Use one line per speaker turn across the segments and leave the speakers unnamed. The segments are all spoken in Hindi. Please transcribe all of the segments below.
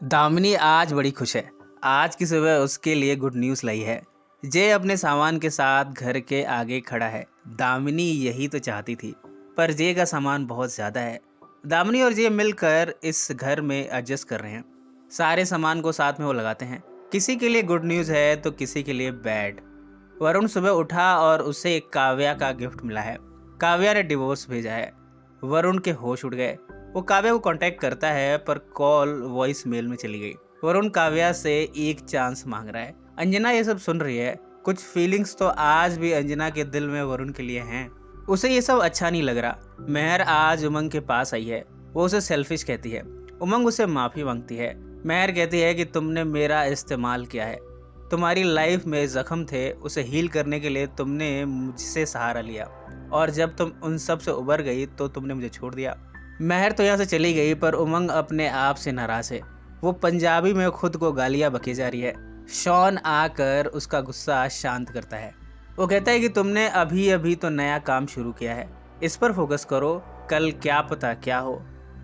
दामिनी आज बड़ी खुश है। आज की सुबह उसके लिए गुड न्यूज़ लाई है। जय अपने सामान के साथ घर के आगे खड़ा है। दामिनी यही तो चाहती थी, पर जय का सामान बहुत ज़्यादा है। दामिनी और जय मिलकर इस घर में एडजस्ट कर रहे हैं। सारे सामान को साथ में वो लगाते हैं। किसी के लिए गुड न्यूज़ है तो किसी के लिए बैड। वरुण सुबह उठा और उसे एक काव्या का गिफ्ट मिला है। काव्या ने डिवोर्स भेजा है। वरुण के होश उड़ गए। वो काव्या को कांटेक्ट करता है, पर कॉल वॉइस मेल में चली गई। वरुण काव्या से एक चांस मांग रहा है। अंजना ये सब सुन रही है। कुछ फीलिंग्स तो आज भी अंजना के दिल में वरुण के लिए हैं। उसे ये सब अच्छा नहीं लग रहा। मेहर आज उमंग के पास आई है। वो उसे सेल्फिश कहती है। उमंग उसे माफी मांगती है। मेहर कहती है कि तुमने मेरा इस्तेमाल किया है। तुम्हारी लाइफ में जख्म थे, उसे हील करने के लिए तुमने मुझसे सहारा लिया, और जब तुम उन सब से उबर गई तो तुमने मुझे छोड़ दिया। मेहर तो यहाँ से चली गई, पर उमंग अपने आप से नाराज है। वो पंजाबी में खुद को गालियाँ बके जा रही है। शॉन आकर उसका गुस्सा शांत करता है। वो कहता है कि तुमने अभी अभी तो नया काम शुरू किया है, इस पर फोकस करो, कल क्या पता क्या हो।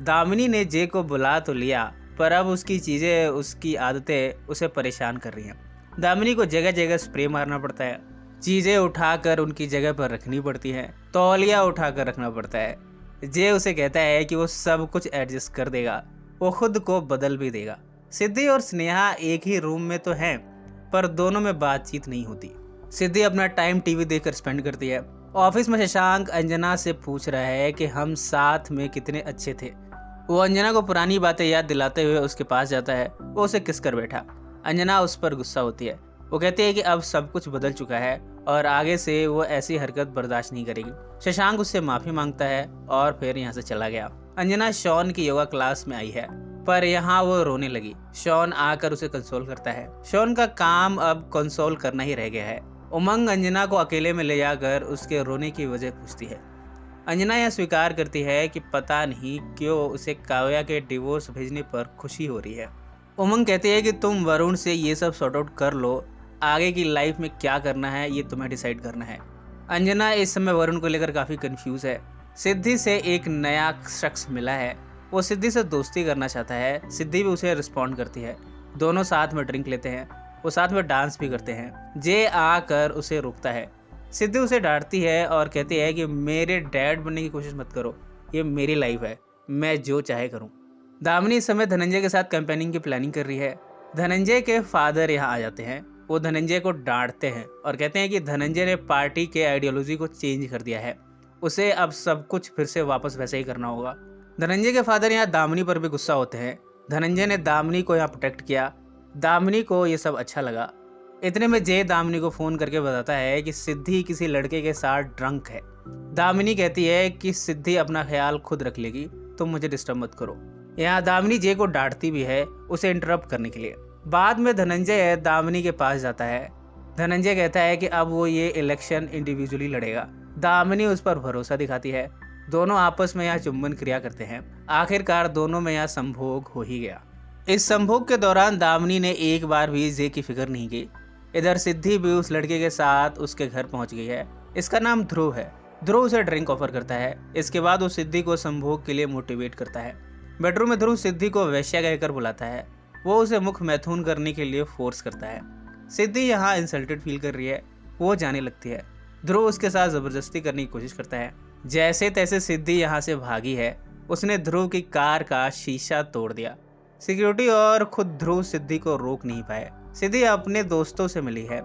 दामिनी ने जे को बुला तो लिया, पर अब उसकी चीज़ें, उसकी आदतें उसे परेशान कर रही हैं। दामिनी को जगह जगह स्प्रे मारना पड़ता है। चीज़ें उठाकर उनकी जगह पर रखनी पड़ती हैं। तौलिया उठाकर रखना पड़ता है। जे उसे कहता है कि वो सब कुछ एडजस्ट कर देगा, वो खुद को बदल भी देगा। सिद्धि और स्नेहा एक ही रूम में तो हैं, पर दोनों में बातचीत नहीं होती। सिद्धि अपना टाइम टीवी देखकर स्पेंड करती है। ऑफिस में शशांक अंजना से पूछ रहा है कि हम साथ में कितने अच्छे थे। वो अंजना को पुरानी बातें याद दिलाते हुए उसके पास जाता है। वो उसे किस कर बैठा। अंजना उस पर गुस्सा होती है। वो कहती है कि अब सब कुछ बदल चुका है और आगे से वो ऐसी हरकत बर्दाश्त नहीं करेगी। शशांक उससे माफी मांगता है और फिर यहाँ से चला गया। अंजना शॉन की योगा क्लास में आई है, पर यहाँ वो रोने लगी। शॉन आकर उसे कंसोल करता है। शॉन का काम अब कंसोल करना ही रह गया है। उमंग अंजना को अकेले में ले जाकर उसके रोने की वजह पूछती है। अंजना यह स्वीकार करती है कि पता नहीं क्यों उसे काव्या के डिवोर्स भेजने पर खुशी हो रही है। उमंग कहती है कि तुम वरुण से ये सब सॉर्ट आउट कर लो, आगे की लाइफ में क्या करना है ये तुम्हें डिसाइड करना है। अंजना इस समय वरुण को लेकर काफ़ी कंफ्यूज है। सिद्धि से एक नया शख्स मिला है। वो सिद्धि से दोस्ती करना चाहता है। सिद्धि भी उसे रिस्पॉन्ड करती है। दोनों साथ में ड्रिंक लेते हैं। वो साथ में डांस भी करते हैं। जे आकर उसे रोकता है। सिद्धि उसे डांटती है और कहती है कि मेरे डैड बनने की कोशिश मत करो, ये मेरी लाइफ है, मैं जो चाहे करूँ। दामिनी इस समय धनंजय के साथ कैंपेनिंग की प्लानिंग कर रही है। धनंजय के फादर यहाँ आ जाते हैं। वो धनंजय को डांटते हैं और कहते हैं कि धनंजय ने पार्टी के आइडियोलॉजी को चेंज कर दिया है, उसे अब सब कुछ फिर से वापस वैसे ही करना होगा। धनंजय के फादर यहाँ दामिनी पर भी गुस्सा होते हैं। धनंजय ने दामिनी को यहाँ प्रोटेक्ट किया। दामिनी को ये सब अच्छा लगा। इतने में जय दामिनी को फ़ोन करके बताता है कि सिद्धि किसी लड़के के साथ ड्रंक है। दामिनी कहती है कि सिद्धि अपना ख्याल खुद रख लेगी, तुम मुझे डिस्टर्ब मत करो। यहाँ दामिनी जय को डांटती भी है उसे इंटरप्ट करने के लिए। बाद में धनंजय दामिनी के पास जाता है। धनंजय कहता है कि अब वो ये इलेक्शन इंडिविजुअली लड़ेगा। दामिनी उस पर भरोसा दिखाती है। दोनों आपस में यहाँ चुंबन क्रिया करते हैं। आखिरकार दोनों में यहाँ संभोग हो ही गया। इस संभोग के दौरान दामिनी ने एक बार भी जय की फिक्र नहीं की। इधर सिद्धि भी उस लड़के के साथ उसके घर पहुंच गई है। इसका नाम ध्रुव है। ध्रुव उसे ड्रिंक ऑफर करता है। इसके बाद वो सिद्धि को संभोग के लिए मोटिवेट करता है। बेडरूम में ध्रुव सिद्धि को वैश्या कहकर बुलाता है। वो उसे मुख मैथुन करने के लिए फोर्स करता है। सिद्धि यहाँ इंसल्टेड फील कर रही है। वो जाने लगती है। ध्रुव उसके साथ जबरदस्ती करने की कोशिश करता है। जैसे तैसे सिद्धि यहाँ से भागी है। उसने ध्रुव की कार का शीशा तोड़ दिया। सिक्योरिटी और खुद ध्रुव सिद्धि को रोक नहीं पाए। सिद्धि अपने दोस्तों से मिली है।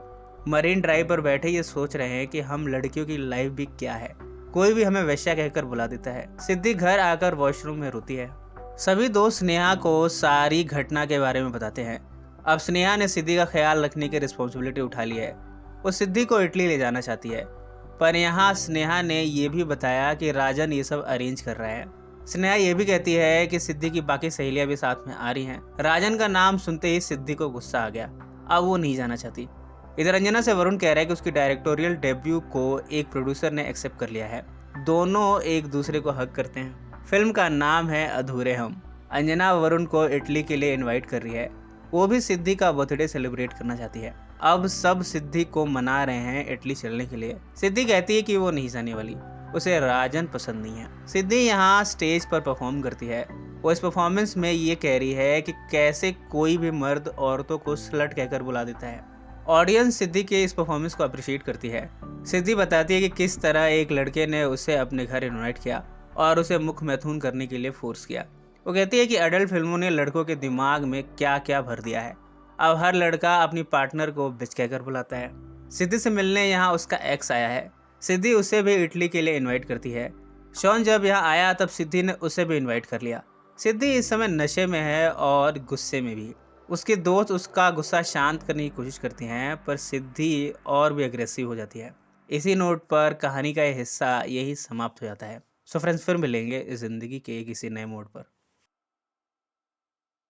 मरीन ड्राइव पर बैठे ये सोच रहे हैं कि हम लड़कियों की लाइफ भी क्या है, कोई भी हमें वैश्या कहकर बुला देता है। सिद्धि घर आकर वॉशरूम में रोती है। सभी दोस्त स्नेहा को सारी घटना के बारे में बताते हैं। अब स्नेहा ने सिद्धि का ख्याल रखने की रिस्पॉन्सिबिलिटी उठा ली है। वो सिद्धि को इटली ले जाना चाहती है, पर यहाँ स्नेहा ने यह भी बताया कि राजन ये सब अरेंज कर रहा है। स्नेहा ये भी कहती है कि सिद्धि की बाकी सहेलियां भी साथ में आ रही हैं। राजन का नाम सुनते ही सिद्धि को गुस्सा आ गया। अब वो नहीं जाना चाहती। इधर अंजना से वरुण कह रहा है कि उसकी डायरेक्टोरियल डेब्यू को एक प्रोड्यूसर ने एक्सेप्ट कर लिया है। दोनों एक दूसरे को हग करते हैं। फिल्म का नाम है अधूरे हम। अंजना वरुण को इटली के लिए इनवाइट कर रही है। वो भी सिद्धि का बर्थडे सेलिब्रेट करना चाहती है। अब सब सिद्धि को मना रहे हैं इटली चलने के लिए। सिद्धि कहती है कि वो नहीं जाने वाली, उसे राजन पसंद नहीं है। सिद्धि यहाँ स्टेज पर परफॉर्म करती है। वो इस परफॉर्मेंस में ये कह रही है कि कैसे कोई भी मर्द औरतों को स्लट कहकर बुला देता है। ऑडियंस सिद्धि के इस परफॉर्मेंस को अप्रिशिएट करती है। सिद्धि बताती है कि किस तरह एक लड़के ने उसे अपने घर इनवाइट किया और उसे मुख मैथुन करने के लिए फोर्स किया। वो कहती है कि अडल्ट फिल्मों ने लड़कों के दिमाग में क्या क्या भर दिया है। अब हर लड़का अपनी पार्टनर को बिच कहकर बुलाता है। सिद्धि से मिलने यहाँ उसका एक्स आया है। सिद्धि उसे भी इटली के लिए इनवाइट करती है। शॉन जब यहाँ आया तब सिद्धि ने उसे भी इनवाइट कर लिया। सिद्धि इस समय नशे में है और गुस्से में भी। उसके दोस्त उसका गुस्सा शांत करने की कोशिश करती हैं, पर सिद्धि और भी अग्रेसिव हो जाती है। इसी नोट पर कहानी का यह हिस्सा यही समाप्त हो जाता है। सो फ्रेंड्स, फिर मिलेंगे इस जिंदगी के किसी नए मोड़ पर।